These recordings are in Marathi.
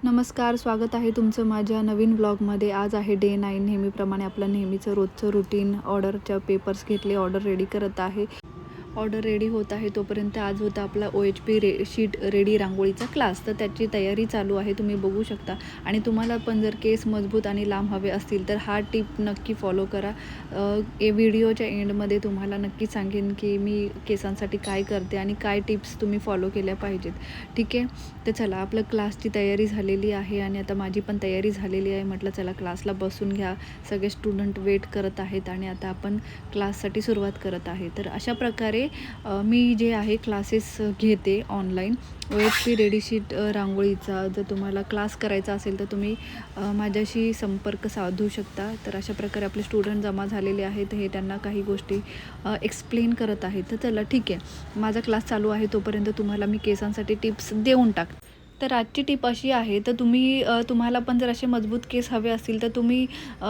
नमस्कार, स्वागत आहे तुमचं माझ्या नवीन व्लॉगमध्ये। आज आहे डे 9। नेहमीप्रमाणे आपलं नेहमीचं रोजचं रुटीन। ऑर्डरच्या पेपर्स घेतले, ऑर्डर रेडी करत आहे। ऑर्डर रेडी होत आहे तोपर्यंत आज होता आपला OHP शीट रेडी रांगोळीचा क्लास, तर त्याची तयारी चालू आहे, तुम्ही बघू शकता। आणि तुम्हाला पण जर केस मजबूत आणि लांब हवे असतील तर हा टिप नक्की फॉलो करा। व्हिडिओच्या एंडमध्ये तुम्हाला नक्की सांगेन की मी केसांसाठी काय करते आणि काय टिप्स तुम्ही फॉलो केल्या पाहिजेत, ठीक आहे। तर चला, आपलं क्लासची तयारी झालेली आहे आणि आता माझी पण तयारी झालेली आहे। म्हटलं चला क्लासला बसून घ्या, सगळे स्टुडंट वेट करत आहेत आणि आता आपण क्लाससाठी सुरुवात करत आहे। तर अशा प्रकारे मी जे आहे क्लासेस घेते ऑनलाईन OHP रेडी शीट रांगोळीचा। जर तुम्हाला क्लास करायचा असेल तर तुम्ही माझ्याशी संपर्क साधू शकता। तर अशा प्रकारे आपले स्टुडंट जमा झालेले आहेत, हे त्यांना काही गोष्टी एक्सप्लेन करत आहेत। तर चला ठीक आहे, माझा क्लास चालू आहे तोपर्यंत तुम्हाला मी केसांसाठी टिप्स देऊन टाक। तर आजची टिप अशी आहे, तर तुम्हाला पण जर असे मजबूत केस हवे असतील तर तुम्ही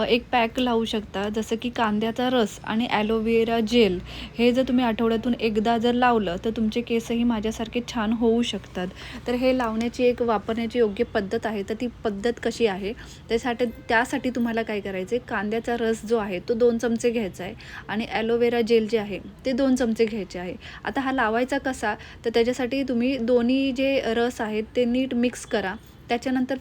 एक पॅक लावू शकता, जसं की कांद्याचा रस आणि ॲलोवेरा जेल। हे जर तुम्ही आठवड्यातून एकदा जर लावलं तर तुमचे केसही माझ्यासारखे छान होऊ शकतात। तर हे लावण्याची वापरण्याची योग्य पद्धत आहे। तर ती पद्धत कशी आहे, त्यासाठी तुम्हाला काय करायचं आहे, कांद्याचा रस जो आहे तो 2 चमचे घ्यायचा आहे आणि ॲलोवेरा जेल जे आहे ते 2 चमचे घ्यायचे आहे। आता हा लावायचा कसा, तर त्याच्यासाठी तुम्ही दोन्ही जे रस आहेत ते नीट मिक्स करा। त्याच्यानंतर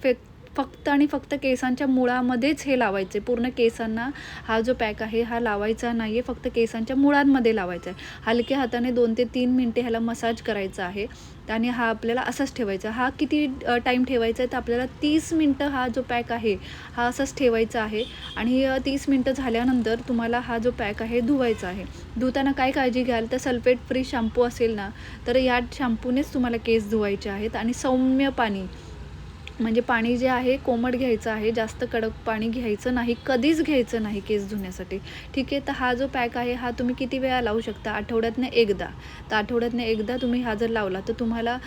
फक्त आणि फक्त केसांच्या मुळामध्येच हे लावायचे। पूर्ण केसांना हा जो पॅक आहे हा लावायचा नाही आहे, फक्त केसांच्या मुळांमध्ये लावायचा आहे। हलक्या हाताने 2 ते 3 मिनटे ह्याला मसाज करायचा आहे आणि हा आपल्याला असाच ठेवायचा। हा किती टाईम ठेवायचा आहे, तर आपल्याला 30 मिनटं हा जो पॅक आहे हा असाच ठेवायचा आहे। आणि 30 मिनटं झाल्यानंतर तुम्हाला हा जो पॅक आहे धुवायचा आहे। धुताना काय काळजी घ्याल, तर सल्फेट फ्री शॅम्पू असेल ना, तर या शॅम्पूनेच तुम्हाला केस धुवायचे आहेत। आणि सौम्य पाणी, म्हणजे पाणी जे आहे कोमट घ्यायचं आहे, जास्त कडक पाणी घ्यायचं नाही, कधीच घ्यायचं नाही केस धुण्यासाठी, ठीक आहे। तर हा जो पॅक आहे हा तुम्ही किती वेळा लावू शकता, आठवड्यातनं एकदा। तर आठवड्यातनं एकदा तुम्ही हा जर लावला तर तुम्हाला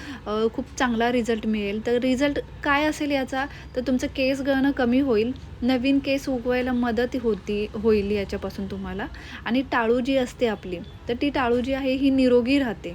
खूप चांगला रिझल्ट मिळेल। तर रिझल्ट काय असेल याचा, तर तुमचं केस गळणं कमी होईल, नवीन केस उगवायला मदत होईल याच्यापासून तुम्हाला। आणि टाळू जी असते आपली, तर ती टाळू जी आहे ही निरोगी राहते।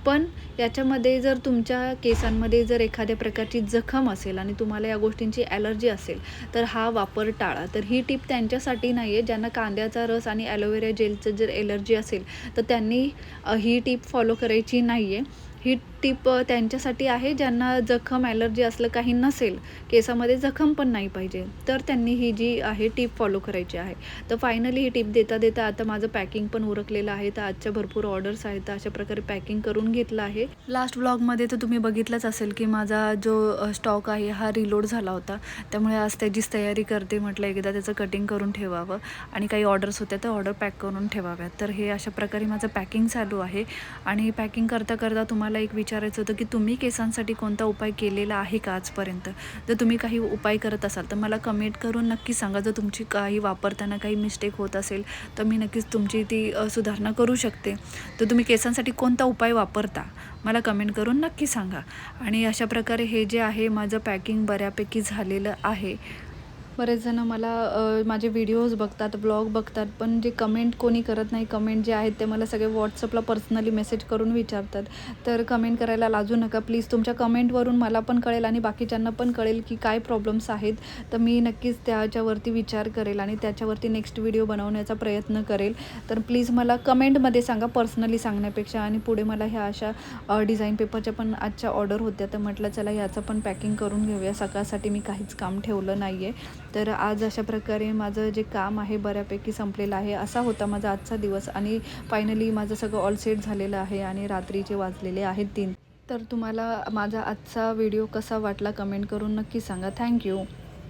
पण याच्यामध्ये जर तुमच्या केसांमध्ये जर एखाद्या प्रकारची जखम असेल आणि तुम्हाला या गोष्टींची ॲलर्जी असेल तर हा वापर टाळा। तर ही टिप त्यांच्यासाठी नाही आहे, ज्यांना कांद्याचा रस आणि ॲलोवेरा जेलचं जर ॲलर्जी असेल तर त्यांनी ही टिप फॉलो करायची नाही आहे। ही टिप त्यांच्यासाठी आहे ज्यांना जखम ॲलर्जी असलं काही नसेल, केसामध्ये जखम पण नाही पाहिजे, तर त्यांनी ही जी आहे टिप फॉलो करायची आहे। तर फायनली ही टिप देता देता आता माझं पॅकिंग पण उरकलेलं आहे। तर आजच्या भरपूर ऑर्डर्स आहेत, तर अशा प्रकारे पॅकिंग करून घेतलं आहे। लास्ट व्लॉगमध्ये तर तुम्ही बघितलंच असेल की माझा जो स्टॉक आहे हा रिलोड झाला होता, त्यामुळे आज त्याचीच तयारी करते। म्हटलं एकदा त्याचं कटिंग करून ठेवावं आणि काही ऑर्डर्स होत्या तर ऑर्डर पॅक करून ठेवाव्यात। तर हे अशा प्रकारे माझं पॅकिंग चालू आहे। आणि पॅकिंग करता करता तुम्हाला एक विचारायचं होतं की तुम्ही केसांसाठी कोणता उपाय केलेला आहे का आजपर्यंत। जर तुम्ही काही उपाय करत असाल तर मला कमेंट करून नक्की सांगा। जर तुमची काही वापरताना काही मिस्टेक होत असेल तर मी नक्कीच तुमची ती सुधारणा करू शकते। तर तुम्ही केसांसाठी कोणता उपाय वापरता मला कमेंट करून नक्की सांगा। आणि अशा प्रकारे हे जे आहे माझं पॅकिंग बऱ्यापैकी झालेलं आहे। बरेच जण मला माझे व्हिडिओज बघतात, ब्लॉग बघतात, पण जे कमेंट कोणी करत नाही। कमेंट जे आहेत ते मला सगळे व्हॉट्सअपला पर्सनली मेसेज करून विचारतात। तर कमेंट करायला लाजू नका प्लीज। तुमच्या कमेंटवरून मला पण कळेल आणि बाकीच्यांना पण कळेल की काय प्रॉब्लेम्स आहेत। तर मी नक्कीच त्याच्यावरती विचार करेल आणि त्याच्यावरती नेक्स्ट व्हिडिओ बनवण्याचा प्रयत्न करेल। तर प्लीज मला कमेंटमध्ये सांगा, पर्सनली सांगण्यापेक्षा। आणि पुढे मला ह्या अशा डिझाईन पेपरच्या पण आजच्या ऑर्डर होत्या, तर म्हटलं चला याचं पण पॅकिंग करून घेऊया। सकाळसाठी मी काहीच काम ठेवलं नाही आहे। तर आज अशा प्रकारे माझं जे काम आहे बऱ्यापैकी संपलेलं आहे। असा होता माझा आजचा दिवस आणि फायनली माझं सगळं ऑल सेट झालेलं आहे आणि रात्रीचे वाजलेले आहेत 3। तर तुम्हाला माझा आजचा व्हिडिओ कसा वाटला कमेंट करून नक्की सांगा। थँक्यू।